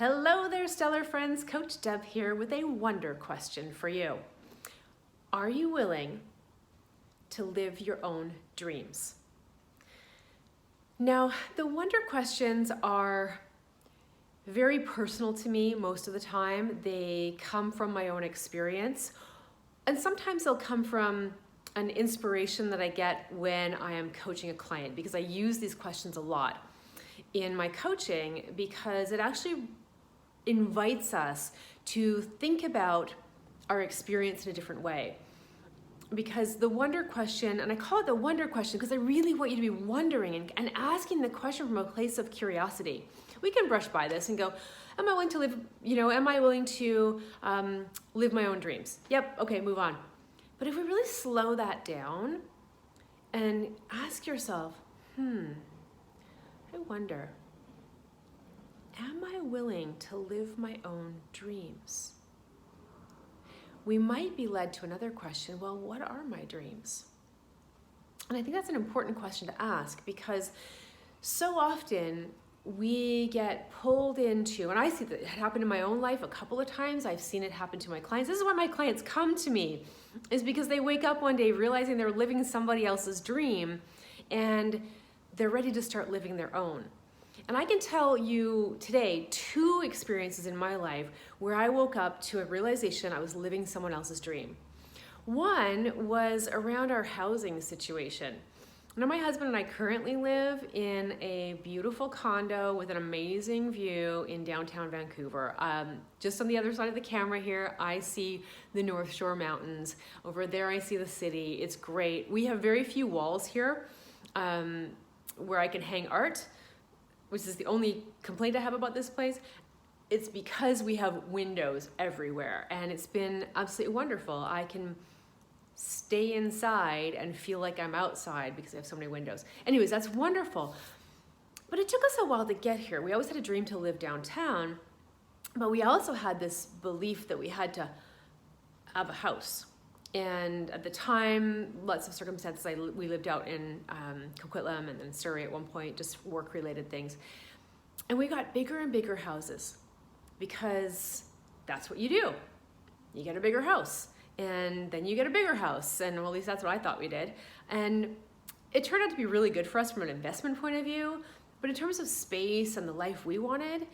Hello there, stellar friends. Coach Deb here with a wonder question for you. Are you willing to live your own dreams? Now, the wonder questions are very personal to me most of the time. They come from my own experience, and sometimes they'll come from an inspiration that I get when I am coaching a client, because I use these questions a lot in my coaching because it actually invites us to think about our experience in a different way. Because the wonder question, and I call it the wonder question because I really want you to be wondering and asking the question from a place of curiosity. We can brush by this and go, am I willing to live, am I willing to live my own dreams? Yep, okay, move on. But if we really slow that down and ask yourself, I wonder, am I willing to live my own dreams? We might be led to another question, well, what are my dreams? And I think that's an important question to ask because so often we get pulled into, and I see that it happened in my own life a couple of times. I've seen it happen to my clients. This is why my clients come to me, is because they wake up one day realizing they're living somebody else's dream and they're ready to start living their own. And I can tell you today 2 experiences in my life where I woke up to a realization I was living someone else's dream. One was around our housing situation. Now, my husband and I currently live in a beautiful condo with an amazing view in downtown Vancouver. Just on the other side of the camera here, I see the North Shore Mountains. Over there, I see the city. It's great. We have very few walls here where I can hang art, which is the only complaint I have about this place. It's because we have windows everywhere, and it's been absolutely wonderful. I can stay inside and feel like I'm outside because I have so many windows. Anyways, that's wonderful. But it took us a while to get here. We always had a dream to live downtown, but we also had this belief that we had to have a house. And at the time, lots of circumstances, we lived out in Coquitlam and then Surrey at one point, just work-related things. And we got bigger and bigger houses because that's what you do. You get a bigger house, and then you get a bigger house, and well, at least that's what I thought we did. And it turned out to be really good for us from an investment point of view, but in terms of space and the life we wanted,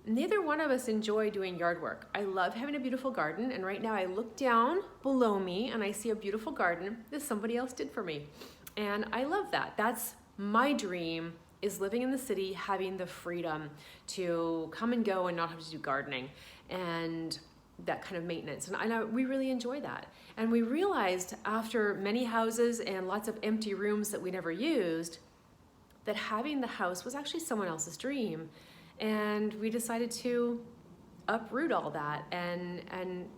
neither one of us enjoy doing yard work. I love having a beautiful garden, and right now I look down below me and I see a beautiful garden that somebody else did for me. And I love that. That's my dream, is living in the city, having the freedom to come and go and not have to do gardening and that kind of maintenance. And we really enjoy that. And we realized after many houses and lots of empty rooms that we never used, that having the house was actually someone else's dream. And we decided to uproot all that and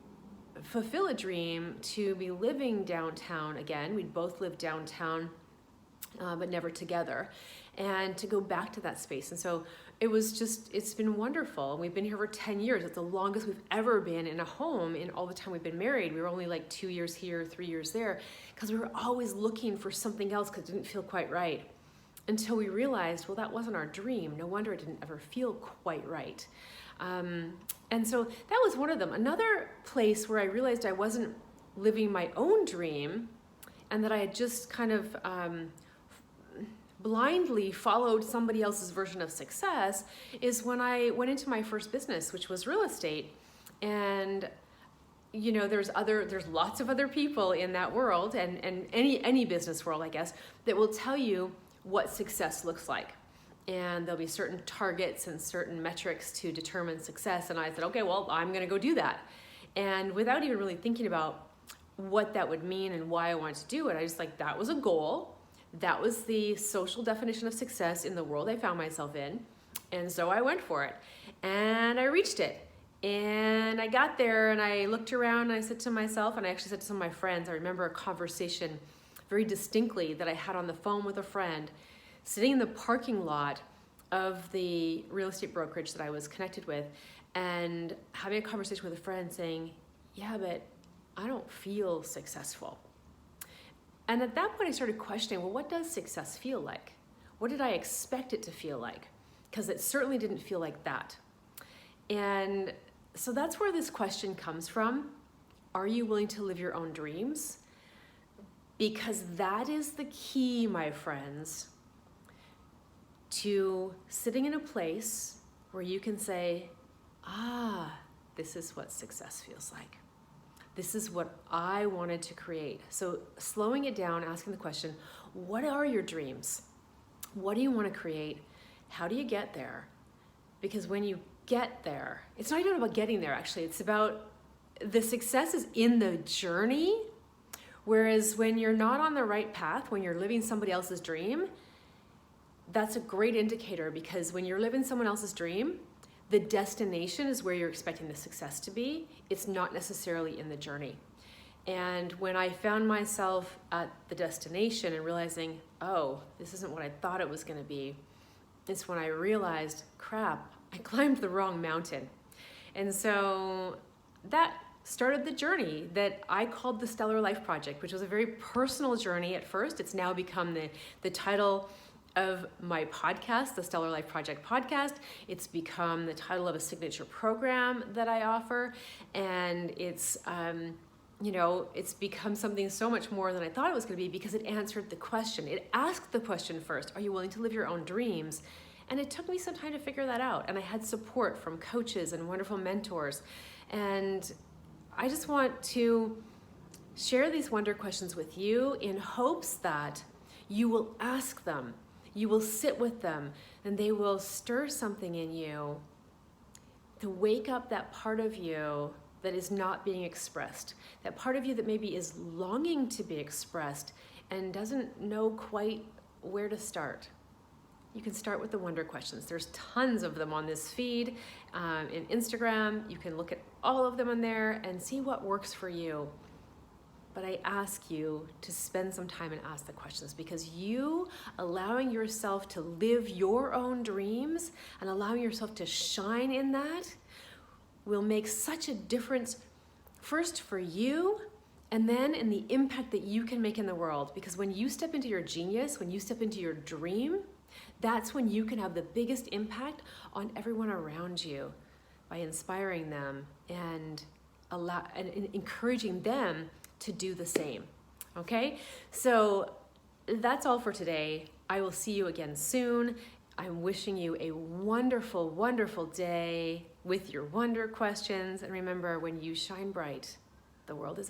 fulfill a dream to be living downtown again. We'd both lived downtown, but never together, and to go back to that space. And so it's been wonderful. We've been here for 10 years. It's the longest we've ever been in a home in all the time we've been married. We were only like 2 years here, 3 years there, because we were always looking for something else because it didn't feel quite right. Until we realized, well, that wasn't our dream. No wonder it didn't ever feel quite right. And so that was one of them. Another place where I realized I wasn't living my own dream and that I had just kind of blindly followed somebody else's version of success is when I went into my first business, which was real estate. And there's lots of other people in that world and any business world, I guess, that will tell you what success looks like. And there'll be certain targets and certain metrics to determine success. And I said, okay, well, I'm going to go do that. And without even really thinking about what that would mean and why I wanted to do it, I just that was a goal. That was the social definition of success in the world I found myself in. And so I went for it and I reached it. And I got there and I looked around and I said to myself, and I actually said to some of my friends, I remember a conversation very distinctly that I had on the phone with a friend sitting in the parking lot of the real estate brokerage that I was connected with and having a conversation with a friend saying, yeah, but I don't feel successful. And at that point I started questioning, well, what does success feel like? What did I expect it to feel like? Because it certainly didn't feel like that. And so that's where this question comes from. Are you willing to live your own dreams? Because that is the key, my friends, to sitting in a place where you can say, this is what success feels like. This is what I wanted to create. So slowing it down, asking the question, what are your dreams? What do you want to create? How do you get there? Because when you get there, it's not even about getting there, actually. It's about the success is in the journey. Whereas when you're not on the right path, when you're living somebody else's dream, that's a great indicator, because when you're living someone else's dream, the destination is where you're expecting the success to be. It's not necessarily in the journey. And when I found myself at the destination and realizing, oh, this isn't what I thought it was going to be, it's when I realized, crap, I climbed the wrong mountain. And so that started the journey that I called the Stellar Life Project, which was a very personal journey at first. It's now become the title of my podcast, the Stellar Life Project podcast. It's become the title of a signature program that I offer. And it's, it's become something so much more than I thought it was going to be, because it answered the question. It asked the question first, are you willing to live your own dreams? And it took me some time to figure that out. And I had support from coaches and wonderful mentors. And I just want to share these wonder questions with you in hopes that you will ask them, you will sit with them, and they will stir something in you to wake up that part of you that is not being expressed, that part of you that maybe is longing to be expressed and doesn't know quite where to start. You can start with the wonder questions. There's tons of them on this feed, in Instagram. You can look at all of them in there and see what works for you. But I ask you to spend some time and ask the questions, because you allowing yourself to live your own dreams and allowing yourself to shine in that will make such a difference, first for you, and then in the impact that you can make in the world. Because when you step into your genius, when you step into your dream, that's when you can have the biggest impact on everyone around you by inspiring them and encouraging them to do the same. Okay? So that's all for today. I will see you again soon. I'm wishing you a wonderful, wonderful day with your wonder questions. And remember, when you shine bright, the world is